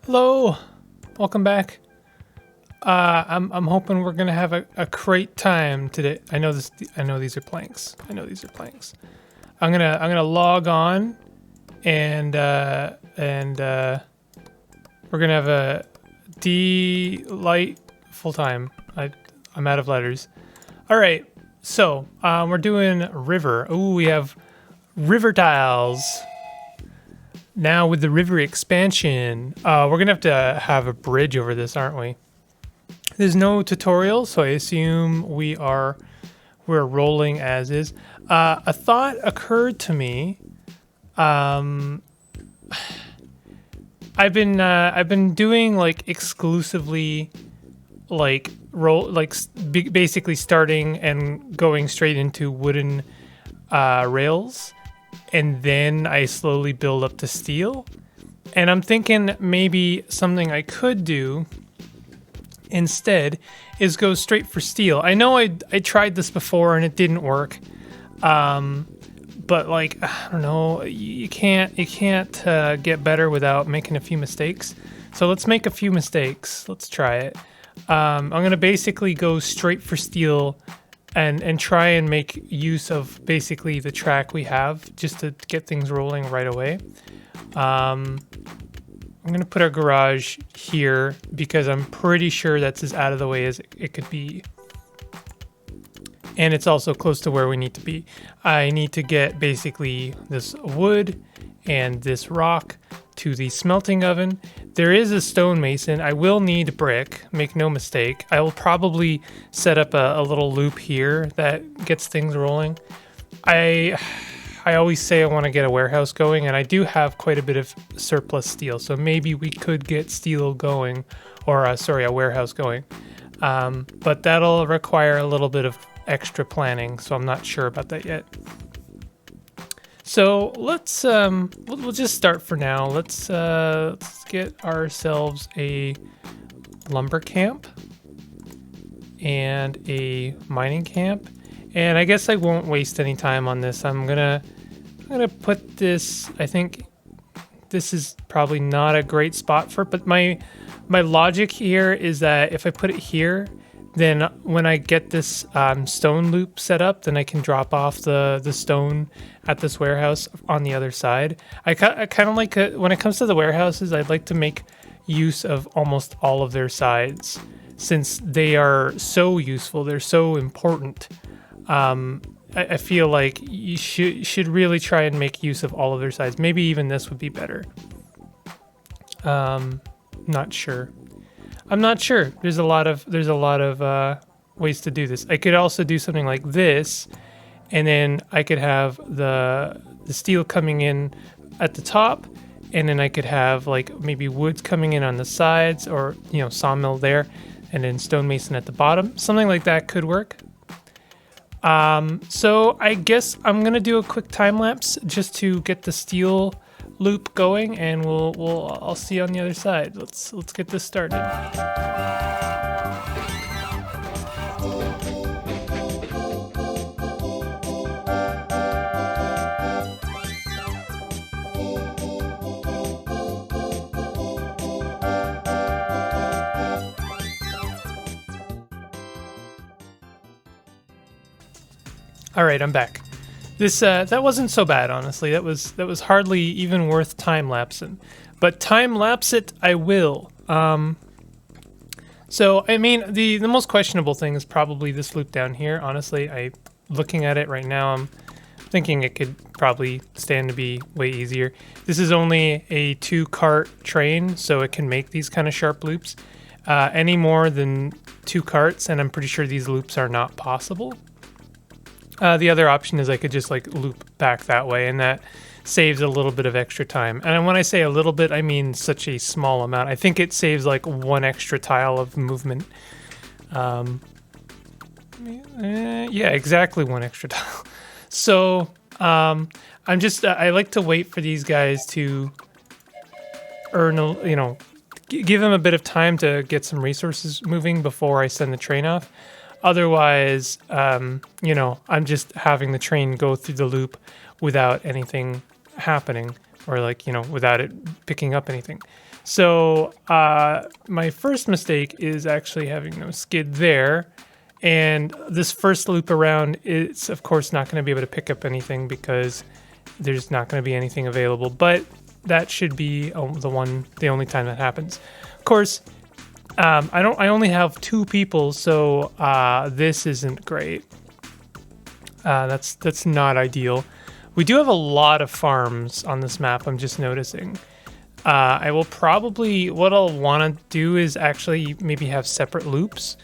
Hello, welcome back. I'm hoping we're gonna have a great time today. I know this. I know these are planks. I'm gonna log on, and we're gonna have a delightful time. I'm out of letters. All right, so we're doing river. Ooh, we have river tiles. Now with the river expansion, we're gonna have a bridge over this, aren't we? There's no tutorial, so I assume we're rolling as is. A thought occurred to me. I've been doing like exclusively like basically starting and going straight into wooden rails. And then I slowly build up to steel. And I'm thinking maybe something I could do instead is go straight for steel. I know I tried this before and it didn't work. But like, I don't know, you can't get better without making a few mistakes. So let's make a few mistakes. Let's try it. I'm going to basically go straight for steel and try and make use of basically the track we have just to get things rolling right away. I'm going to put our garage here because I'm pretty sure that's as out of the way as it could be. And it's also close to where we need to be. I need to get basically this wood and this rock to the smelting oven. There is a stonemason. I will need brick, make no mistake. I will probably set up a little loop here that gets things rolling. I always say I want to get a warehouse going, and I do have quite a bit of surplus steel, so maybe we could get steel going, or a warehouse going. But that'll require a little bit of extra planning, so I'm not sure about that yet. So let's we'll just start for now. Let's get ourselves a lumber camp and a mining camp. And I guess I won't waste any time on this. I'm gonna put this. I think this is probably not a great spot for it, but my logic here is that if I put it here, then when I get this stone loop set up, then I can drop off the stone at this warehouse on the other side. I kind of like when it comes to the warehouses, I'd like to make use of almost all of their sides since they are so useful. They're so important. I feel like you should really try and make use of all of their sides. Maybe even this would be better. Not sure. I'm not sure. There's a lot of ways to do this. I could also do something like this, and then I could have the steel coming in at the top, and then I could have like maybe woods coming in on the sides, or sawmill there, and then stonemason at the bottom. Something like that could work. So I guess I'm gonna do a quick time lapse just to get the steel loop going, and I'll see you on the other side. Let's get this started. All right, I'm back. This that wasn't so bad, honestly. That was hardly even worth time lapsing, but time lapse it I will. So I mean, the most questionable thing is probably this loop down here. Honestly, looking at it right now, I'm thinking it could probably stand to be way easier. This is only a 2-cart train, so it can make these kind of sharp loops. Any more than 2 carts, and I'm pretty sure these loops are not possible. The other option is I could just like loop back that way, and that saves a little bit of extra time. And when I say a little bit, I mean such a small amount. I think it saves like 1 extra tile of movement. Yeah, exactly 1 extra tile. So I like to wait for these guys to earn give them a bit of time to get some resources moving before I send the train off. Otherwise, I'm just having the train go through the loop without anything happening. or like, you know, without it picking up anything. So my first mistake is actually having no skid there. And this first loop around, it's of course not going to be able to pick up anything because there's not going to be anything available. But that should be the only time that happens. Of course, I only have 2 people, so this isn't great. That's not ideal. We do have a lot of farms on this map, I'm just noticing. I will probably, what I'll want to do is actually maybe have separate loops.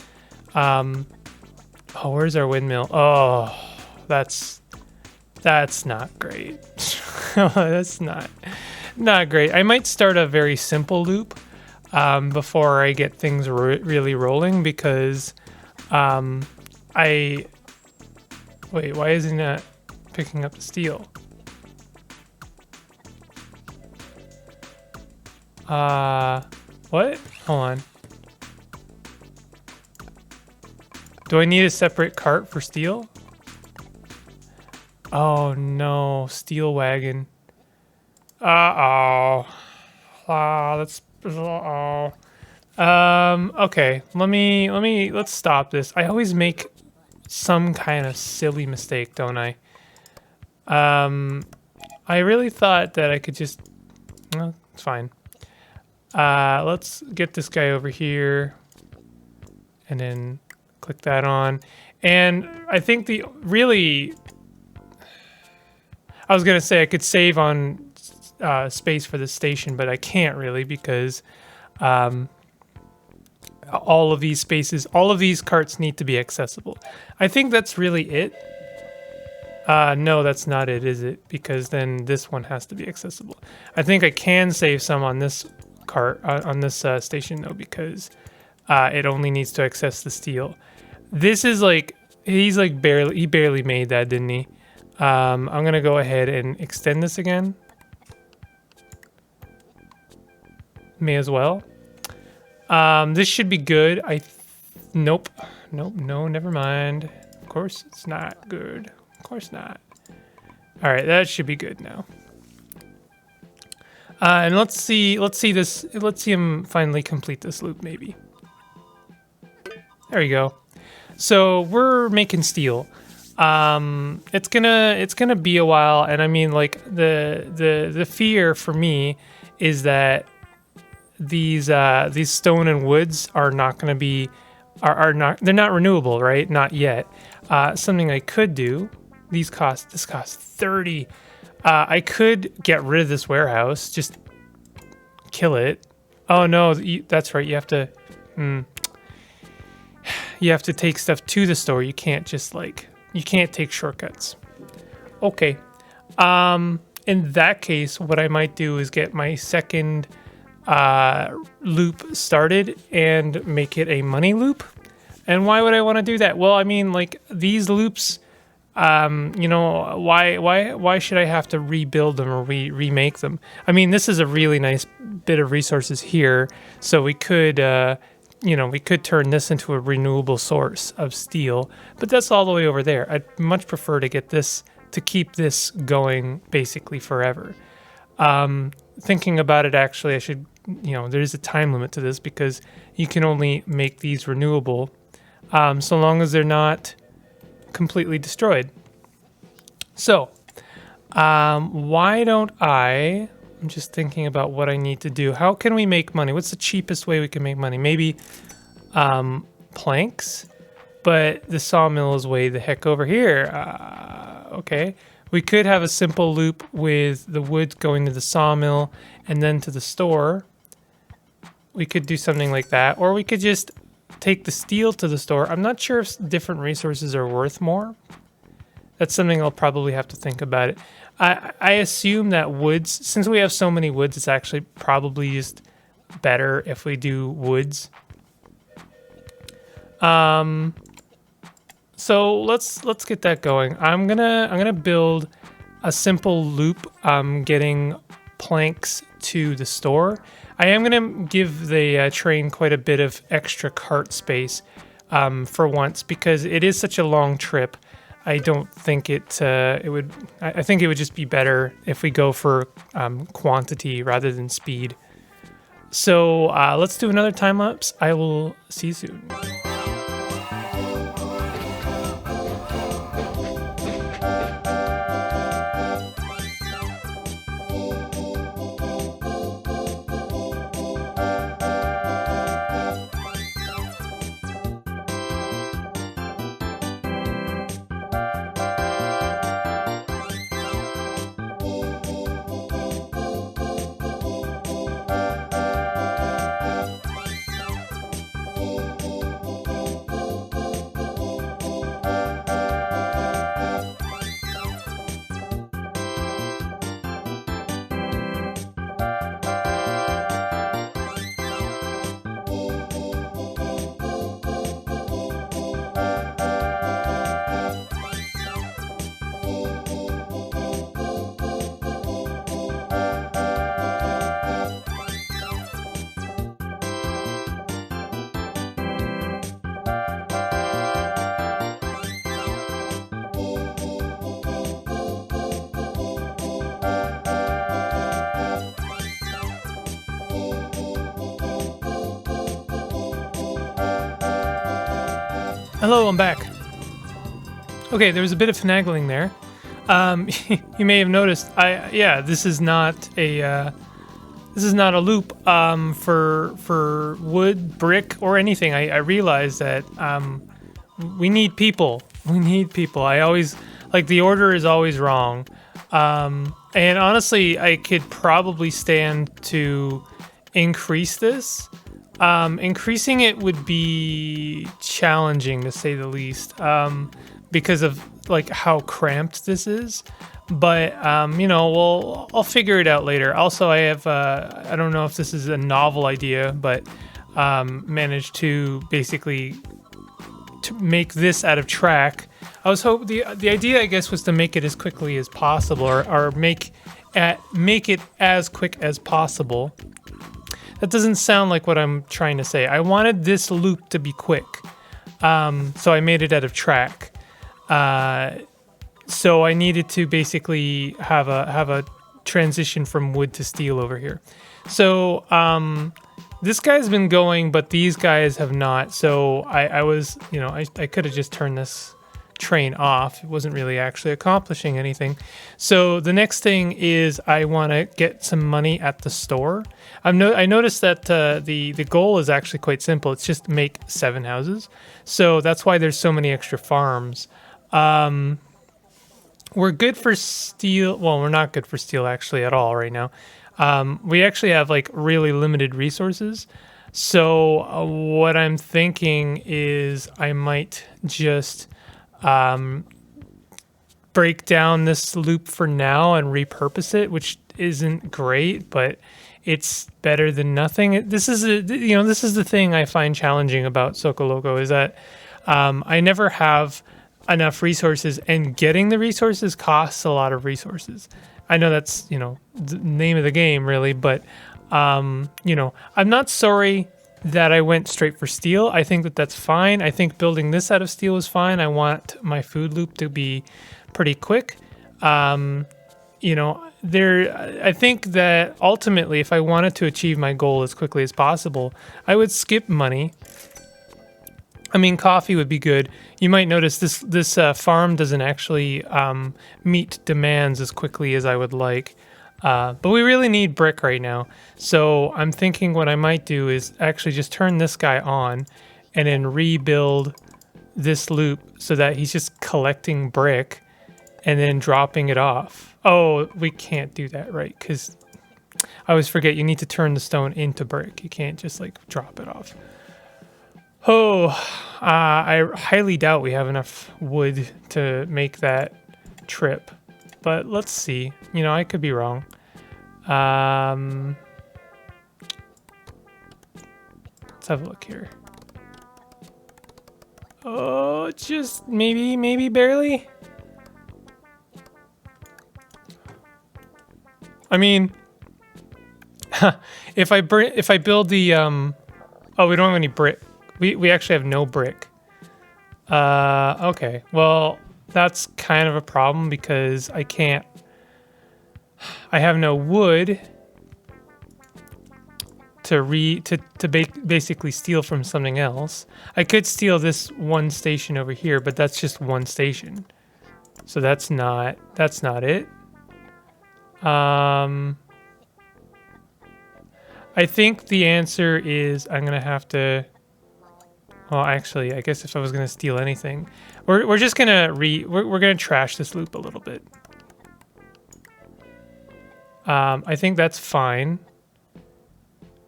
Oh, where's our windmill? Oh, that's not great. That's not great. I might start a very simple loop before I get things really rolling, because wait, why isn't it picking up the steel? What? Hold on. Do I need a separate cart for steel? Oh no, steel wagon. Uh-oh. Okay, let's stop this. I always make some kind of silly mistake, don't I? I really thought that I could just, well, it's fine. Let's get this guy over here and then click that on. And I think I was gonna say I could save on space for the station, but I can't really, because all of these carts need to be accessible. I think that's really it. No, that's not it, is it? Because then this one has to be accessible. I think I can save some on this cart, on this station though, because it only needs to access the steel. This is like, he barely made that, didn't he? I'm gonna go ahead and extend this again. May as well. This should be good. Nope, no, never mind. Of course it's not good. Of course not. All right, that should be good now. And let's see him finally complete this loop, maybe. There you go. So we're making steel. It's gonna be a while, and I mean, like, the fear for me is that these stone and woods are not gonna be they're not renewable, right? Not yet. Something I could do. This costs 30. I could get rid of this warehouse, just kill it. Oh no, that's right. You have to take stuff to the store. You can't just you can't take shortcuts. Okay. In that case, what I might do is get my second loop started and make it a money loop. And why would I want to do that? Well, I mean, like, these loops, you know, why should I have to rebuild them or remake them? I mean, this is a really nice bit of resources here, so we could you know, we could turn this into a renewable source of steel, but that's all the way over there. I'd much prefer to get this, to keep this going basically forever. Thinking about it, actually, I should, you know, there's a time limit to this, because you can only make these renewable so long as they're not completely destroyed. So, why don't I'm just thinking about what I need to do. How can we make money? What's the cheapest way we can make money? Maybe planks, but the sawmill is way the heck over here. Okay. We could have a simple loop with the wood going to the sawmill and then to the store. We could do something like that, or we could just take the steel to the store. I'm not sure if different resources are worth more. That's something I'll probably have to think about it. I assume that woods, since we have so many woods, it's actually probably just better if we do woods. So let's get that going. I'm gonna build a simple loop. Getting planks to the store. I am gonna give the train quite a bit of extra cart space for once, because it is such a long trip. I don't think it would. I think it would just be better if we go for quantity rather than speed. So let's do another time lapse. I will see you soon. Hello, I'm back. Okay, there was a bit of finagling there. You may have noticed. This is not a loop for wood, brick, or anything. I realized that we need people. We need people. I always the order is always wrong. And honestly, I could probably stand to increase this. Increasing it would be challenging to say the least, because of how cramped this is. But I'll figure it out later. Also, I have I don't know if this is a novel idea, but managed to basically to make this out of track. I was the idea, I guess, was to make it as quickly as possible, or make it as quick as possible. That doesn't sound like what I'm trying to say. I wanted this loop to be quick, so I made it out of track. So I needed to basically have a transition from wood to steel over here. So this guy's been going, but these guys have not. So I was, I could have just turned this train off. It wasn't really actually accomplishing anything. So the next thing is I want to get some money at the store. I noticed that the goal is actually quite simple. It's just make 7 houses. So that's why there's so many extra farms. We're good for steel. Well, we're not good for steel actually at all right now. We actually have really limited resources. So what I'm thinking is I might just break down this loop for now and repurpose it, which isn't great, but it's better than nothing. This is the thing I find challenging about Soko Loco is that I never have enough resources, and getting the resources costs a lot of resources. I know that's the name of the game really, but I'm not sorry that I went straight for steel. I think that's fine. I think building this out of steel is fine. I want my food loop to be pretty quick. I think that ultimately, if I wanted to achieve my goal as quickly as possible, I would skip money. I mean, coffee would be good. You might notice this farm doesn't actually meet demands as quickly as I would like. But we really need brick right now. So I'm thinking what I might do is actually just turn this guy on and then rebuild this loop so that he's just collecting brick and then dropping it off. Oh, we can't do that, right? Because I always forget you need to turn the stone into brick. You can't just drop it off. Oh, I highly doubt we have enough wood to make that trip. But let's see. I could be wrong. Let's have a look here. Oh, just maybe barely. I mean, if I build the oh, we don't have any brick. We actually have no brick. Okay. Well, that's kind of a problem because I have no wood to basically steal from something else. I could steal this one station over here, but that's just one station. So that's not it. I think the answer is I'm gonna have to. Well, actually, I guess if I was gonna steal anything, we're just gonna we're gonna trash this loop a little bit. I think that's fine.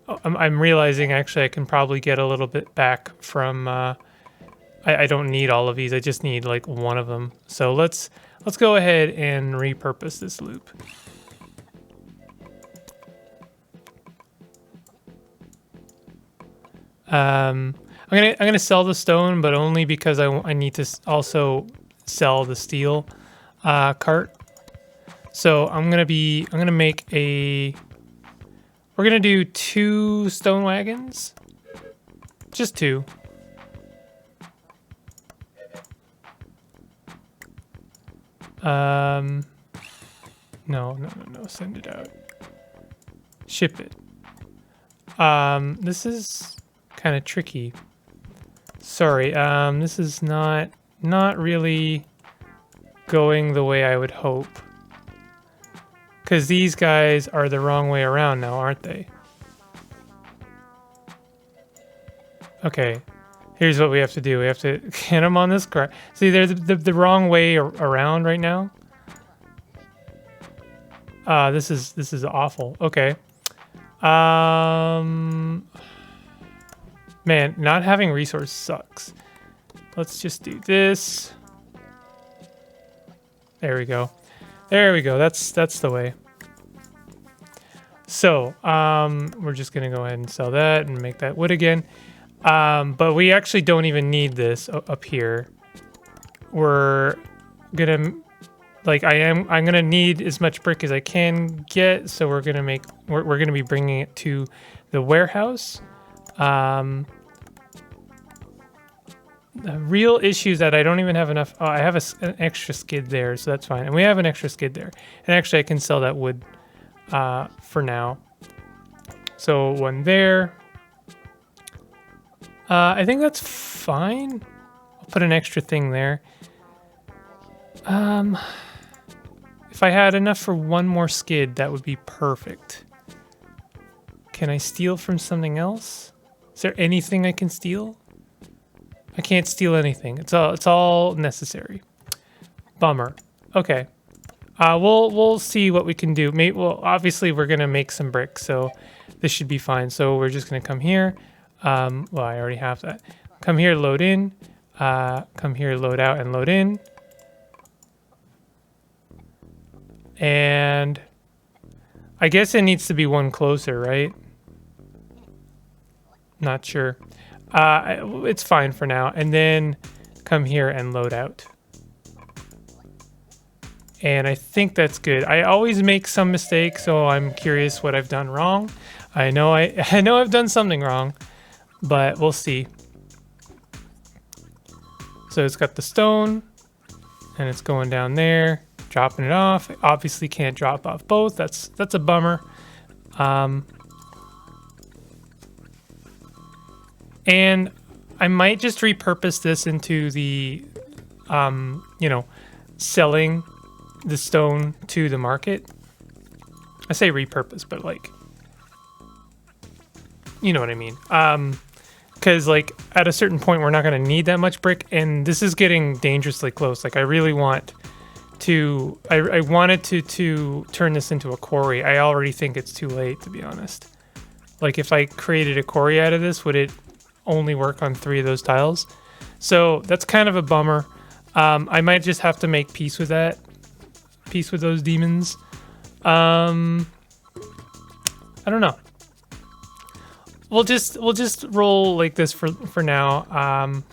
Oh, I'm realizing actually I can probably get a little bit back from. I don't need all of these. I just need like one of them. So let's go ahead and repurpose this loop. I'm gonna sell the stone, but only because I need to also sell the steel cart. So I'm gonna make a. We're gonna do 2 stone wagons, just 2. No, send it out. Ship it. This is kind of tricky. Sorry, this is not really going the way I would hope. Because these guys are the wrong way around now, aren't they? Okay, here's what we have to do. We have to get them on this car. See, they're the wrong way around right now. This is awful. Okay. Man, not having resource sucks. Let's just do this. There we go. There we go. That's the way. So, we're just gonna go ahead and sell that and make that wood again. But we actually don't even need this up here. We're gonna, like, I'm gonna need as much brick as I can get. So we're gonna be bringing it to the warehouse. The real issue is that I don't even have enough. Oh, I have an extra skid there, so that's fine. And we have an extra skid there. And actually, I can sell that wood for now. So one there. I think that's fine. I'll put an extra thing there. If I had enough for one more skid, that would be perfect. Can I steal from something else? Is there anything I can steal? I can't steal anything. It's all necessary. Bummer. Okay. We'll see what we can do. Well, obviously we're gonna make some bricks, so this should be fine. So we're just gonna come here. Well, I already have that. Come here, load in. Come here, load out, and load in. And I guess it needs to be one closer, right? Not sure. It's fine for now. And then come here and load out. And I think that's good. I always make some mistakes, so I'm curious what I've done wrong. I know I've done something wrong, but we'll see. So it's got the stone, and it's going down there, dropping it off. It obviously can't drop off both. That's a bummer. And I might just repurpose this into the, selling the stone to the market. I say repurpose, but like, you know what I mean. Because like at a certain point, we're not going to need that much brick, and this is getting dangerously close. Like I really want to, I wanted to turn this into a quarry. I already think it's too late, to be honest. Like if I created a quarry out of this, would it only work on 3 of those tiles? So that's kind of a bummer. I might just have to make peace with that. Peace with those demons. I don't know. We'll just roll like this for now. I'm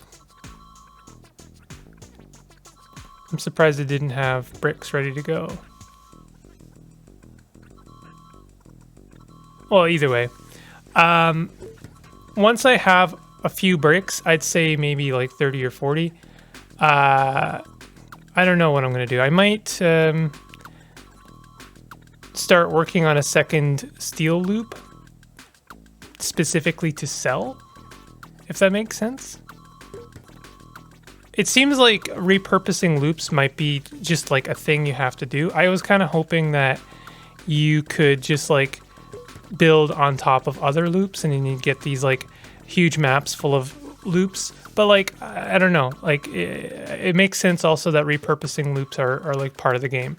surprised it didn't have bricks ready to go. Well, either way. Once I have a few bricks, I'd say maybe like 30 or 40, I don't know what I'm gonna do. I might start working on a second steel loop specifically to sell, if that makes sense. It seems like repurposing loops might be just like a thing you have to do. I was kind of hoping that you could just like build on top of other loops and then you get these like huge maps full of loops. But like, I don't know, like it makes sense also that repurposing loops are like part of the game.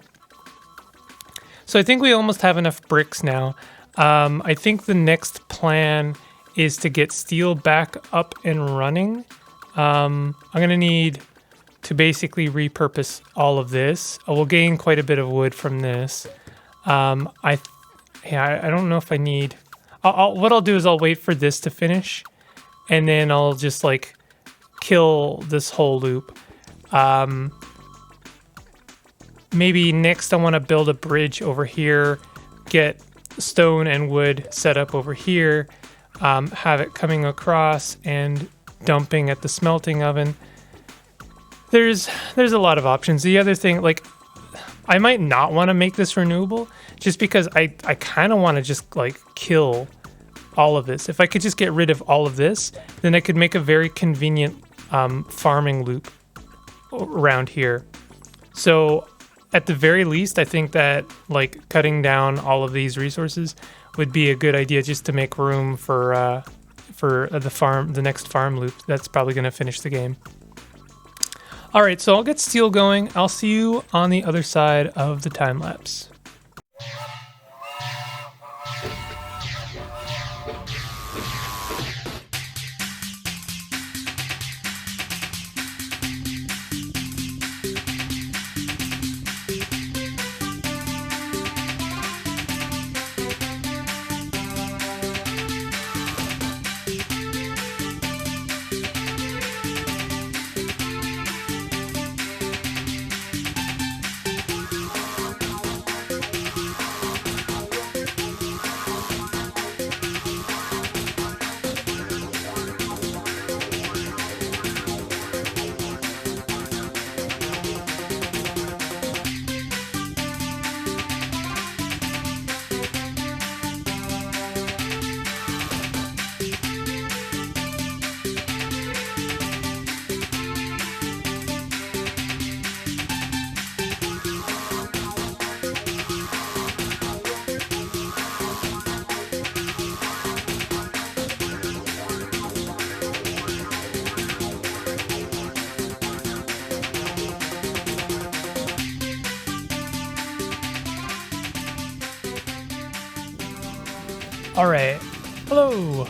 So I think we almost have enough bricks now. I think the next plan is to get steel back up and running. I'm going to need to basically repurpose all of this. I will gain quite a bit of wood from this. I don't know if I need... what I'll do is I'll wait for this to finish, and then I'll just, like, kill this whole loop. Maybe next I want to build a bridge over here, get stone and wood set up over here, have it coming across and dumping at the smelting oven. There's a lot of options. The other thing, like, I might not want to make this renewable just because I kind of want to just like kill all of this. If I could just get rid of all of this, then I could make a very convenient farming loop around here. So at the very least, I think that like cutting down all of these resources would be a good idea just to make room for the next farm loop. That's probably going to finish the game. All right, so I'll get steel going. I'll see you on the other side of the time lapse. All right, hello,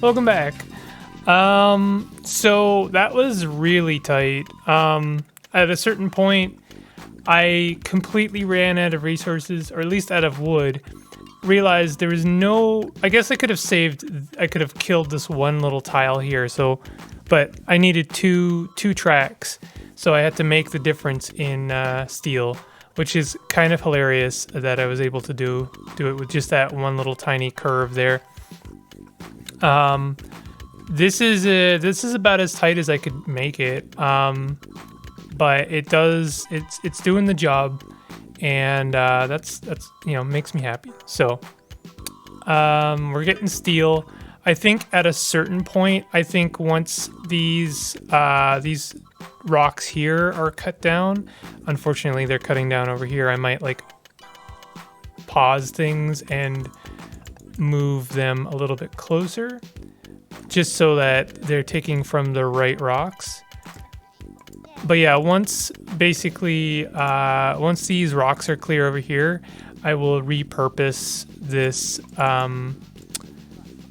welcome back. So that was really tight. At a certain point, I completely ran out of resources, or at least out of wood. Realized there was no, I guess I could have killed this one little tile here. So, but I needed two tracks. So I had to make the difference in steel, which is kind of hilarious that I was able to do it with just that one little tiny curve there. This is about as tight as I could make it, but it's doing the job, and that's makes me happy. So we're getting steel. I think at a certain point, once these rocks here are cut down, unfortunately they're cutting down over here, I might like pause things and move them a little bit closer just so that they're taking from the right rocks. But yeah, once these rocks are clear over here, I will repurpose this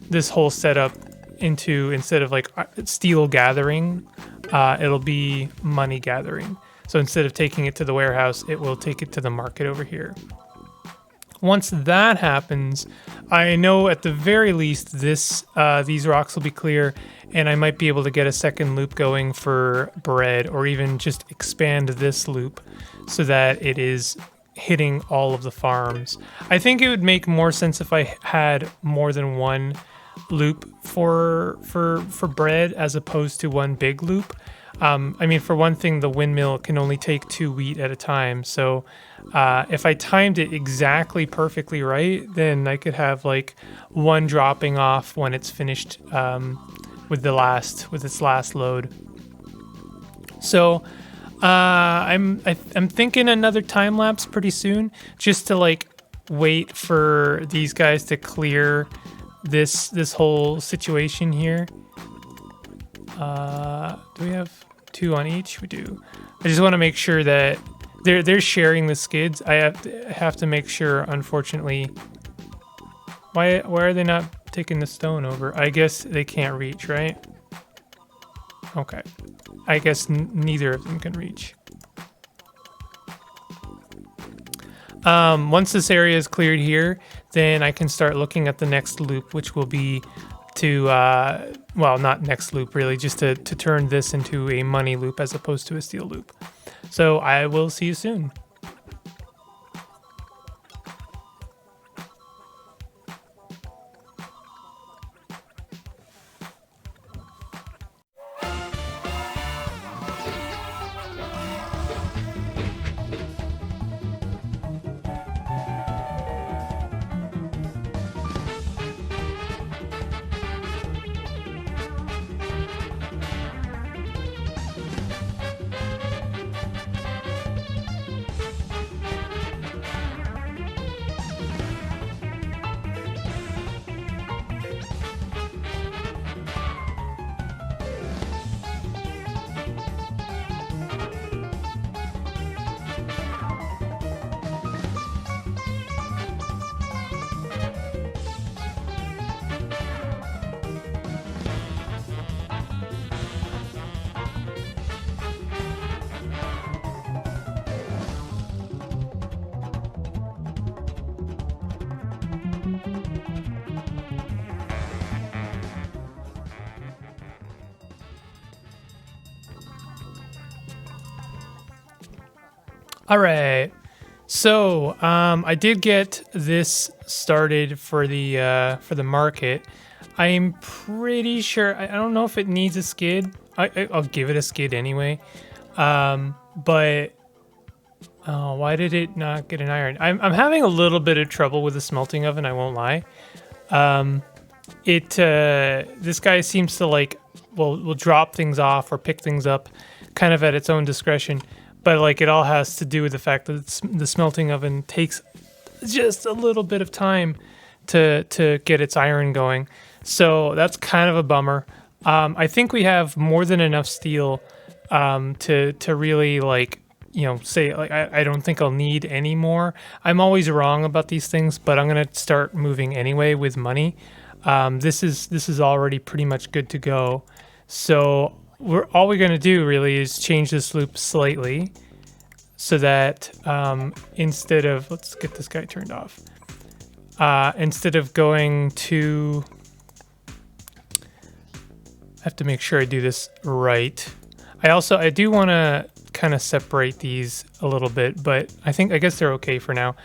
this whole setup into, instead of like steel gathering, it'll be money gathering. So instead of taking it to the warehouse, it will take it to the market over here. Once that happens, I know at the very least these rocks will be clear, and I might be able to get a second loop going for bread, or even just expand this loop so that it is hitting all of the farms. I think it would make more sense if I had more than one loop for bread as opposed to one big loop. I mean, for one thing, the windmill can only take 2 wheat at a time. So if I timed it exactly perfectly right, then I could have like one dropping off when it's finished with its last load. So I'm thinking another time lapse pretty soon, just to like wait for these guys to clear this whole situation here. Do we have 2 on each? We do. I just want to make sure that they're sharing the skids. I have to make sure. Unfortunately, why are they not taking the stone over? I guess they can't reach, right? Okay. I guess neither of them can reach. Once this area is cleared here, then I can start looking at the next loop, which will be to, well, not next loop really, just to turn this into a money loop as opposed to a steel loop. So I will see you soon. All right. So I did get this started for the market. I'm pretty sure. I don't know if it needs a skid. I'll give it a skid anyway. But why did it not get an iron? I'm having a little bit of trouble with the smelting oven. I won't lie. This guy seems to like will drop things off or pick things up, kind of at its own discretion. But like it all has to do with the fact that the smelting oven takes just a little bit of time to get its iron going. So that's kind of a bummer. I think we have more than enough steel to really like, you know, say like I don't think I'll need any more. I'm always wrong about these things, but I'm gonna start moving anyway with money. This is already pretty much good to go. So all we're going to do really is change this loop slightly so that instead of, let's get this guy turned off. Instead of going to, I have to make sure I do this right. I do want to kind of separate these a little bit, but I guess they're okay for now.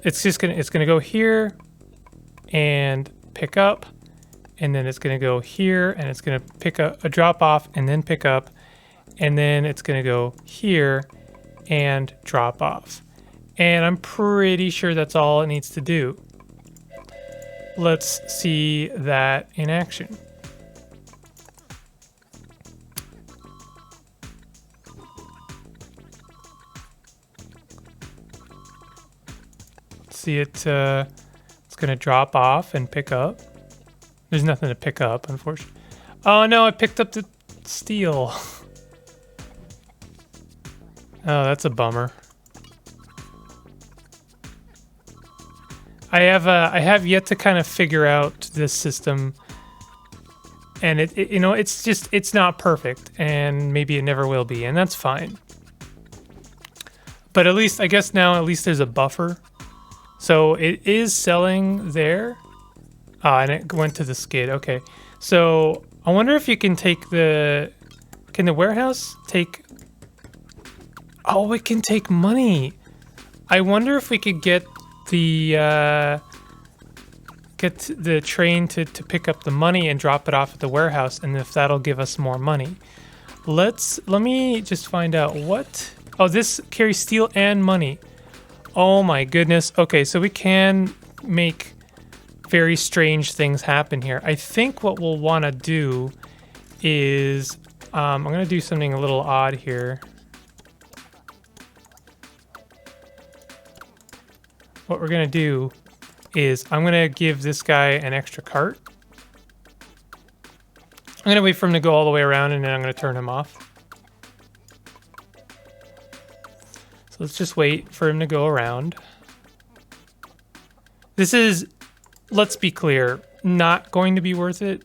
It's gonna go here and pick up. And then it's going to go here, and it's going to pick a drop off, and then pick up, and then it's going to go here and drop off. And I'm pretty sure that's all it needs to do. Let's see that in action. See it, it's going to drop off and pick up. There's nothing to pick up, unfortunately. Oh no, I picked up the steel. Oh, that's a bummer. I have yet to kind of figure out this system, and it's not perfect, and maybe it never will be, and that's fine. But at least, I guess now at least there's a buffer. So it is selling there. And it went to the skid. Okay. So I wonder if you can take can the warehouse take, oh, it can take money. I wonder if we could get the train to pick up the money and drop it off at the warehouse, and if that'll give us more money. Let me just find out what. Oh, this carries steel and money. Oh my goodness. Okay, so we can make very strange things happen here. I think what we'll want to do is I'm going to do something a little odd here. What we're going to do is I'm going to give this guy an extra cart. I'm going to wait for him to go all the way around, and then I'm going to turn him off. So let's just wait for him to go around. This is, let's be clear, not going to be worth it.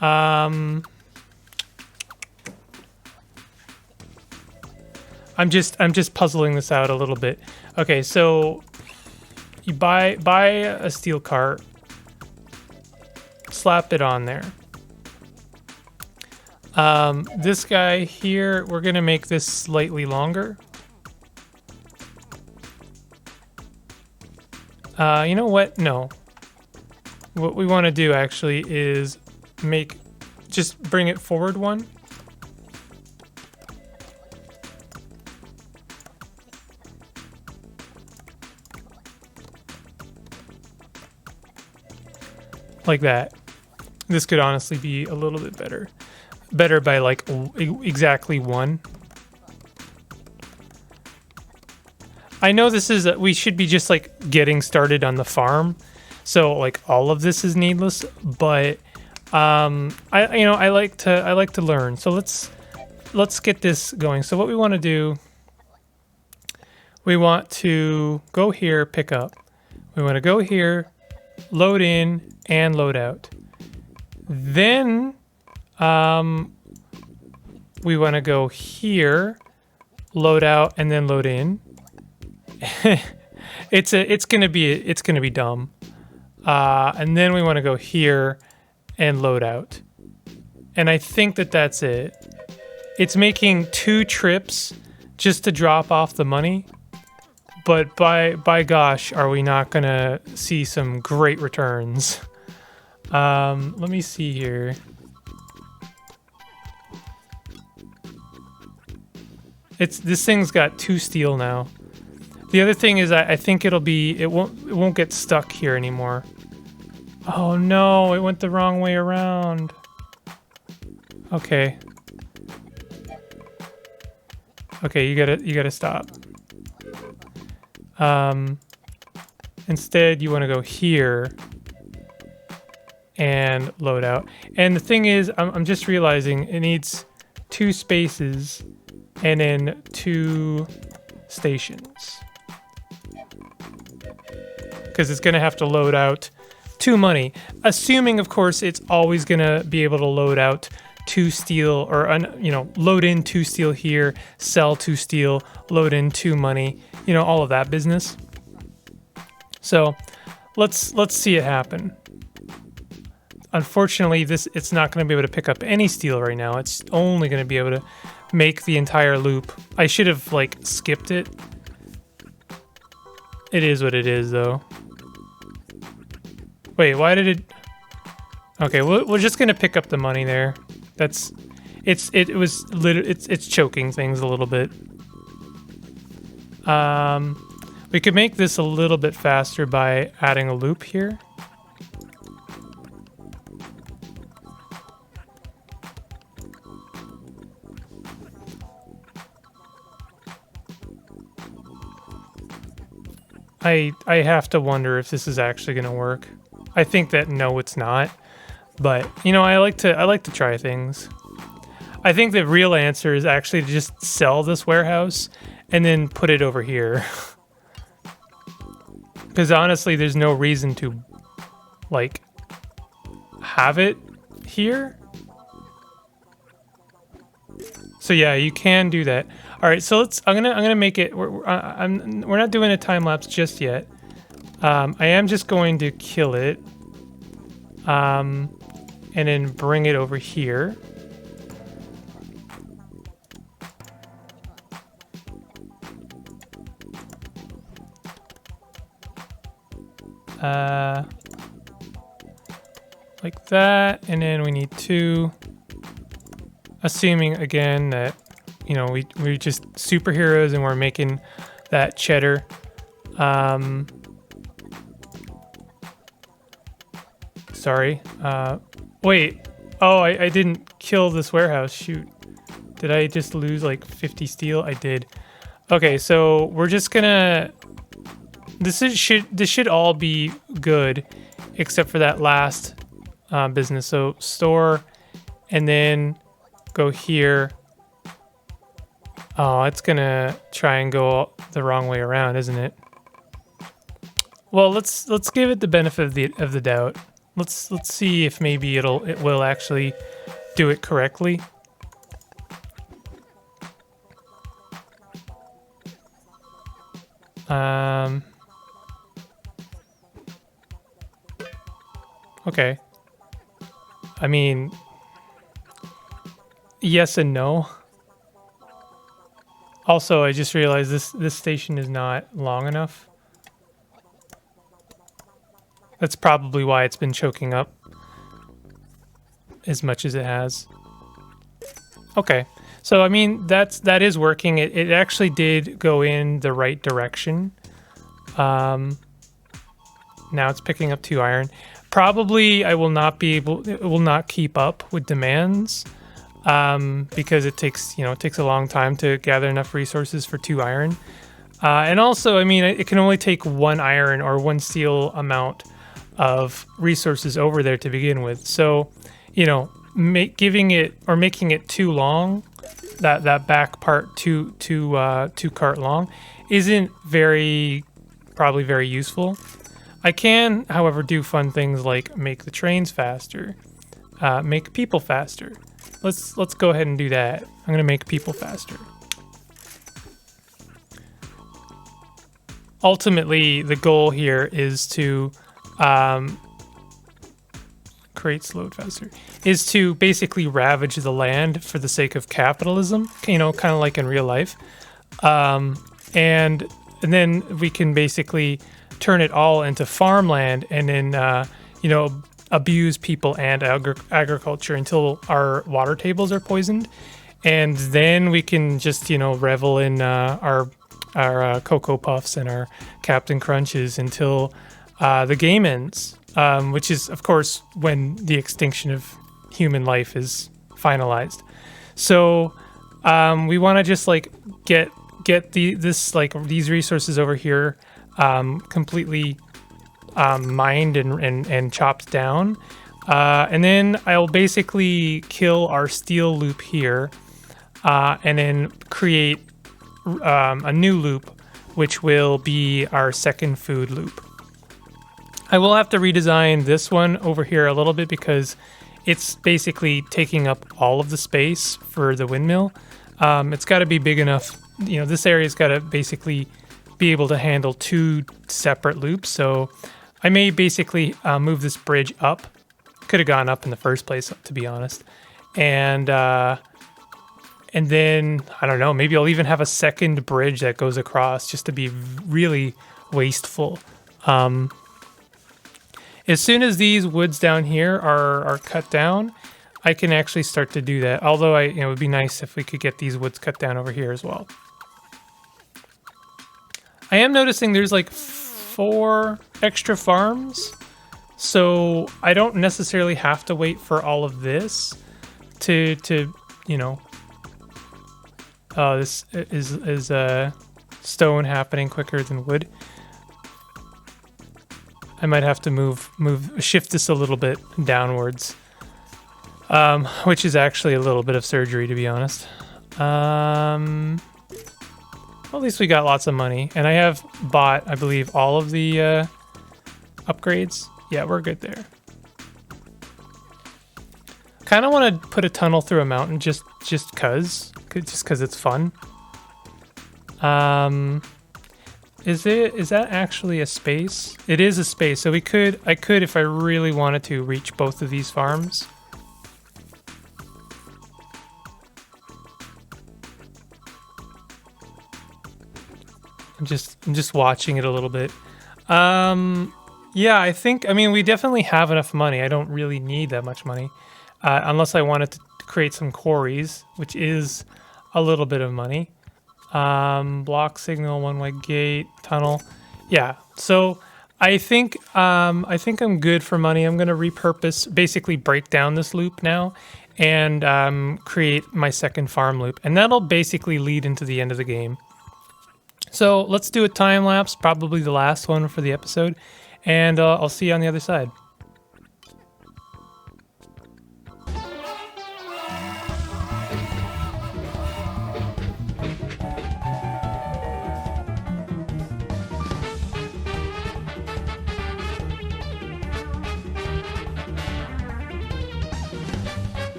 I'm just puzzling this out a little bit. Okay, so you buy a steel cart, slap it on there. This guy here, we're gonna make this slightly longer. You know what? No. What we want to do actually is just bring it forward one. Like that. This could honestly be a little bit better. Better by like exactly one. I know this is we should be just like getting started on the farm, so like all of this is needless. But I like to learn. So let's get this going. So what we want to do, we want to go here, pick up. We want to go here, load in and load out. Then we want to go here, load out and then load in. it's gonna be dumb. And then we want to go here and load out. And I think that's it. It's making 2 trips just to drop off the money. But by gosh, are we not gonna see some great returns? Let me see here. This thing's got 2 steel now. The other thing is I think it won't get stuck here anymore. Oh no, it went the wrong way around. Okay. Okay, you gotta stop. Instead you want to go here and load out. And the thing is, I'm just realizing it needs 2 spaces and then 2 stations. Because it's going to have to load out 2 money. Assuming, of course, it's always going to be able to load out 2 steel, or load in 2 steel here, sell 2 steel, load in 2 money, all of that business. So let's see it happen. Unfortunately, it's not going to be able to pick up any steel right now. It's only going to be able to make the entire loop. I should have skipped it. It is what it is, though. Wait, why did it? Okay, we're just gonna pick up the money there. It's choking things a little bit. We could make this a little bit faster by adding a loop here. I have to wonder if this is actually going to work. I think that no, it's not. But I like to try things. I think the real answer is actually to just sell this warehouse and then put it over here. Because honestly, there's no reason to have it here. So yeah, you can do that. All right, so I'm gonna make it. We're not doing a time lapse just yet. I am just going to kill it, and then bring it over here. Like that, and then we need 2. assuming again that, you know, we're just superheroes and we're making that cheddar. Sorry. Wait. Oh, I didn't kill this warehouse. Shoot. Did I just lose like 50 steel? I did. Okay, so we're just gonna... This should all be good, except for that last business. So store, and then go here. Oh, it's gonna try and go the wrong way around, isn't it? Well, let's give it the benefit of the doubt. Let's see if maybe it will actually do it correctly. Okay. I mean, yes and no. Also, I just realized this station is not long enough. That's probably why it's been choking up as much as it has. Okay. So, I mean, that is working. It actually did go in the right direction. Now it's picking up 2 iron. Probably I will not be able... It will not keep up with demands. Because it takes a long time to gather enough resources for 2 iron. And also, I mean, it can only take 1 iron or 1 steel amount of resources over there to begin with. So, you know, making it too long, that back part too cart long, isn't probably very useful. I can, however, do fun things like make the trains faster, make people faster. Let's go ahead and do that. I'm gonna make people faster. Ultimately, the goal here is to create slowed faster. Is to basically ravage the land for the sake of capitalism. You know, kind of like in real life, and then we can basically turn it all into farmland, and then you know, abuse people and agriculture until our water tables are poisoned, and then we can just, you know, revel in our Cocoa Puffs and our Captain Crunches until the game ends, which is, of course, when the extinction of human life is finalized. So we want to just like get these resources over here completely mined and chopped down, and then I'll basically kill our steel loop here, and then create a new loop, which will be our second food loop. I will have to redesign this one over here a little bit because it's basically taking up all of the space for the windmill. It's got to be big enough. You know, this area's got to basically be able to handle 2 separate loops. So I may basically move this bridge up. Could have gone up in the first place, to be honest. And then, I don't know, maybe I'll even have a second bridge that goes across just to be really wasteful. As soon as these woods down here are cut down, I can actually start to do that. Although, it would be nice if we could get these woods cut down over here as well. I am noticing there's like 4 extra farms, so I don't necessarily have to wait for all of this to you know. Oh, this is stone happening quicker than wood. I might have to shift this a little bit downwards, which is actually a little bit of surgery, to be honest. Well, at least we got lots of money, and I have bought, I believe, all of the upgrades. Yeah, we're good there. Kind of want to put a tunnel through a mountain just cause it's fun. Is that actually a space? It is a space, so I could, if I really wanted to, reach both of these farms. I'm just watching it a little bit. Yeah, I mean, we definitely have enough money. I don't really need that much money, unless I wanted to create some quarries, which is a little bit of money. Block signal, one-way gate, tunnel. Yeah, so I think I'm good for money. I'm gonna repurpose, basically break down this loop now, and create my second farm loop, and that'll basically lead into the end of the game. So let's do a time lapse, probably the last one for the episode, and I'll see you on the other side.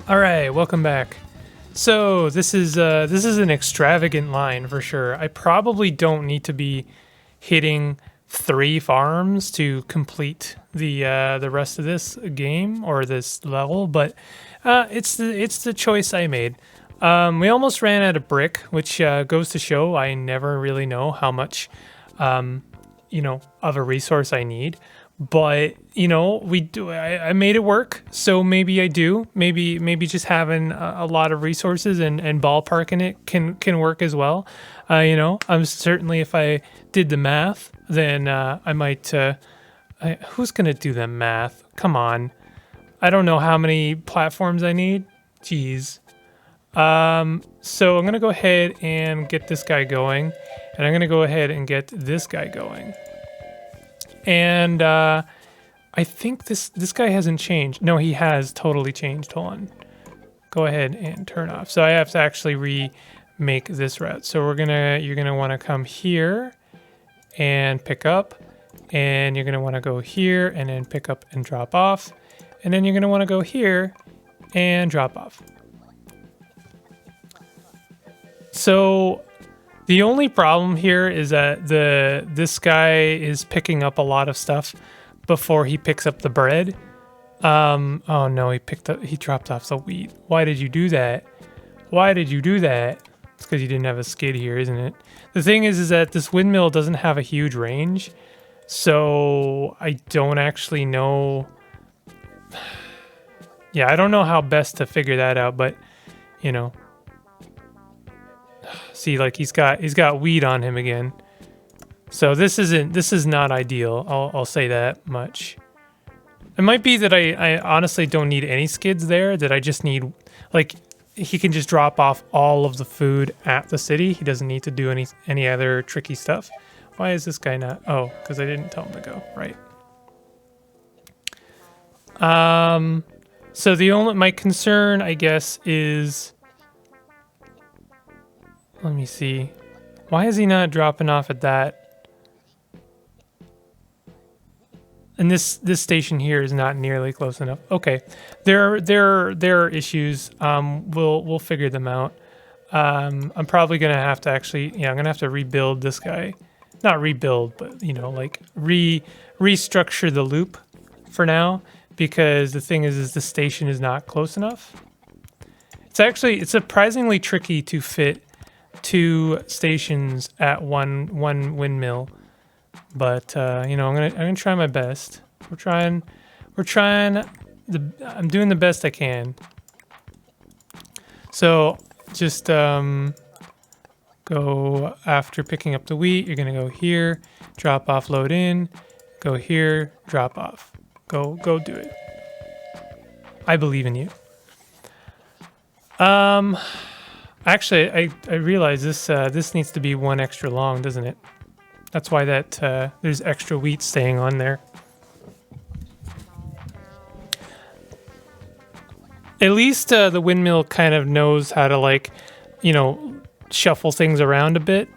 All right, welcome back. So this is an extravagant line for sure. I probably don't need to be hitting 3 farms to complete the rest of this game or this level, but it's the choice I made. We almost ran out of brick, which goes to show I never really know how much of a resource I need. But we do. I made it work, so maybe I do. Maybe just having a lot of resources and ballparking it can work as well. I'm certainly, if I did the math, then I might. Who's gonna do the math? Come on, I don't know how many platforms I need. Jeez. So I'm gonna go ahead and get this guy going, and I'm gonna go ahead and get this guy going. And I think this guy hasn't changed. No, he has totally changed. Hold on. Go ahead and turn off. So I have to actually remake this route. So you're gonna want to come here and pick up, and you're gonna want to go here and then pick up and drop off, and then you're gonna want to go here and drop off. So the only problem here is that this guy is picking up a lot of stuff before he picks up the bread. Oh no, he dropped off the wheat. Why did you do that? Why did you do that? It's because you didn't have a skid here, isn't it? The thing is that this windmill doesn't have a huge range, so I don't actually know. Yeah, I don't know how best to figure that out, but see, like he's got weed on him again. So this is not ideal. I'll say that much. It might be that I honestly don't need any skids there, that I just need, like, he can just drop off all of the food at the city. He doesn't need to do any other tricky stuff. Why is this guy not? Oh, because I didn't tell him to go, right. So my concern, I guess, is, let me see. Why is he not dropping off at that? And this station here is not nearly close enough. Okay, there are issues. We'll figure them out. I'm probably gonna have to actually, I'm gonna have to rebuild this guy. Not rebuild, but like restructure the loop for now, because the thing is the station is not close enough. It's surprisingly tricky to fit 2 stations at one windmill. But I'm gonna try my best. I'm doing the best I can. So just go after picking up the wheat. You're gonna go here, drop off, load in, go here, drop off. Go do it. I believe in you. Actually, I realize this needs to be 1 extra long, doesn't it? That's why there's extra wheat staying on there. At least the windmill kind of knows how to, like, shuffle things around a bit,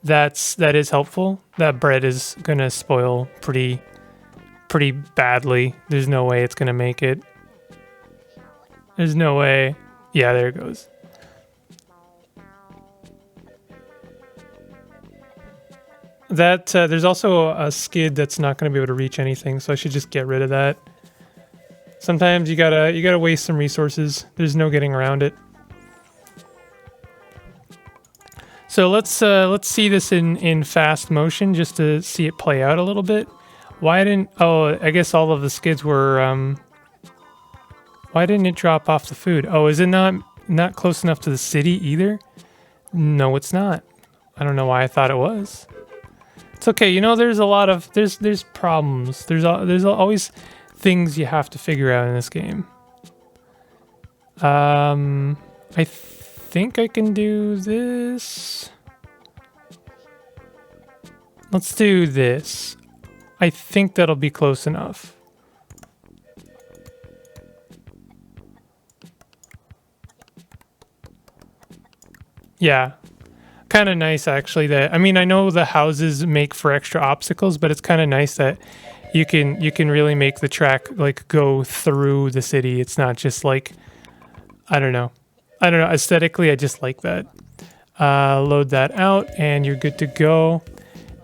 that is helpful. That bread is gonna spoil pretty badly. There's no way it's gonna make it. There's no way. Yeah, there it goes. That there's also a skid that's not going to be able to reach anything, so I should just get rid of that. Sometimes you gotta waste some resources. There's no getting around it. So let's see this in fast motion just to see it play out a little bit. Why didn't? Oh, I guess all of the skids were. Why didn't it drop off the food? Oh, is it not close enough to the city either? No, it's not. I don't know why I thought it was. It's okay. You know, there's a lot of there's problems. There's always things you have to figure out in this game. I think I can do this. Let's do this. I think that'll be close enough. Yeah. Kind of nice actually that I mean I know the houses make for extra obstacles, but it's kind of nice that you can really make the track like go through the city. It's not just like I don't know. Aesthetically, I just like that. Load that out, and you're good to go.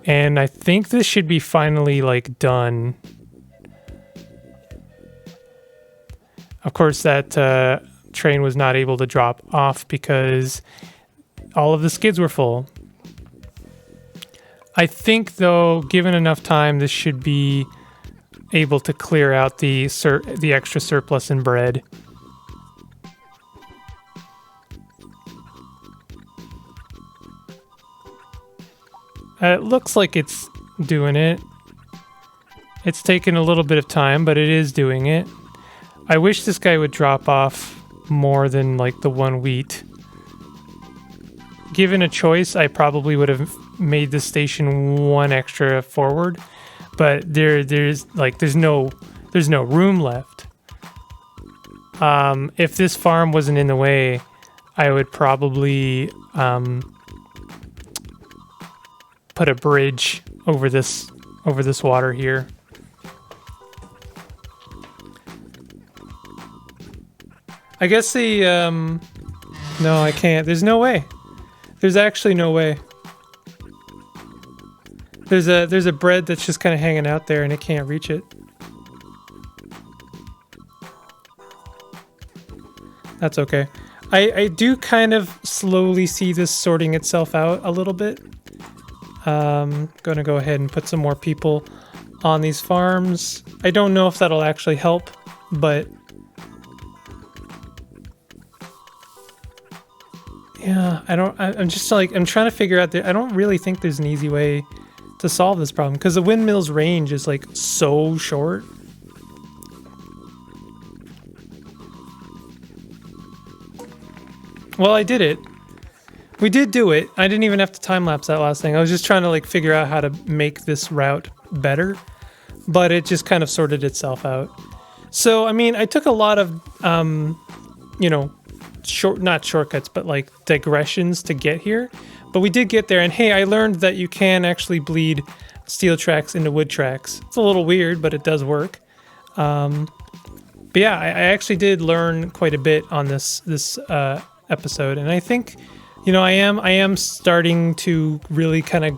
And I think this should be finally like done. Of course, that train was not able to drop off because all of the skids were full. I think, though, given enough time, this should be able to clear out the extra surplus in bread. It looks like it's doing it. It's taken a little bit of time, but it is doing it. I wish this guy would drop off more than like the one wheat. Given a choice, I probably would have made the station one extra forward, but there's no room left. If this farm wasn't in the way, I would probably put a bridge over this water here. I guess the no, I can't. There's no way. There's actually no way. There's a bread that's just kind of hanging out there and it can't reach it. That's okay. I do kind of slowly see this sorting itself out a little bit. Gonna go ahead and put some more people on these farms. I don't know if that'll actually help, but yeah, I'm just like, I'm trying to figure out I don't really think there's an easy way to solve this problem because the windmill's range is like so short. Well, I did it. We did do it. I didn't even have to time lapse that last thing. I was just trying to like figure out how to make this route better, but it just kind of sorted itself out. So, I mean, I took a lot of, you know, not shortcuts, but like digressions to get here. But we did get there, and hey, I learned that you can actually bleed steel tracks into wood tracks. It's a little weird, but it does work. But yeah, I actually did learn quite a bit on this episode, and I think, you know, I am starting to really kind of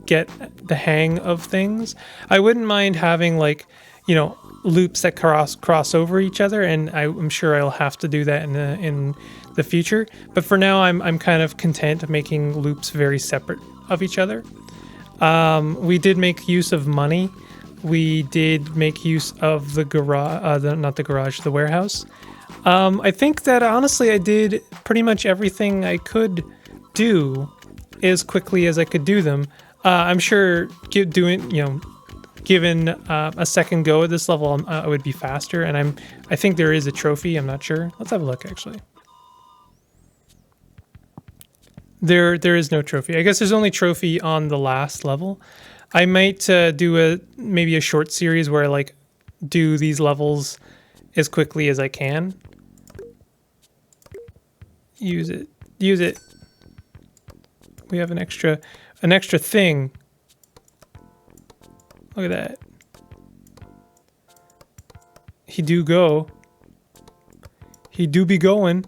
get the hang of things. I wouldn't mind having like, you know, loops that cross over each other, and I'm sure I'll have to do that in the future. But for now, I'm kind of content making loops very separate of each other. We did make use of money. We did make use of the garage, the warehouse. I think that honestly, I did pretty much everything I could do as quickly as I could do them. I'm sure given a second go at this level, I would be faster. And I think there is a trophy. I'm not sure. Let's have a look, actually. There is no trophy. I guess there's only trophy on the last level. I might do maybe a short series where I like do these levels as quickly as I can. Use it. we have an extra thing. Look at that. He do go. He do be going.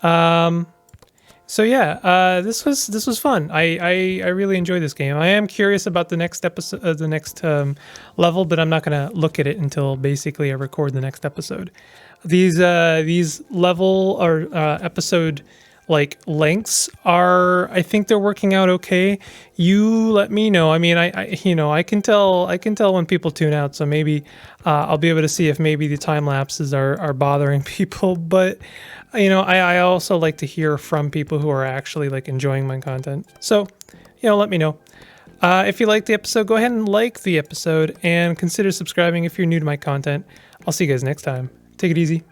So yeah, this was fun. I really enjoyed this game. I am curious about the next episode, the next level, but I'm not gonna look at it until basically I record the next episode. These level or episode like lengths are, I think they're working out okay. You let me know. I mean, I you know, I can tell when people tune out, so maybe I'll be able to see if maybe the time lapses are bothering people. But you know, I also like to hear from people who are actually like enjoying my content. So, you know, let me know. If you liked the episode, go ahead and like the episode and consider subscribing if you're new to my content. I'll see you guys next time. Take it easy.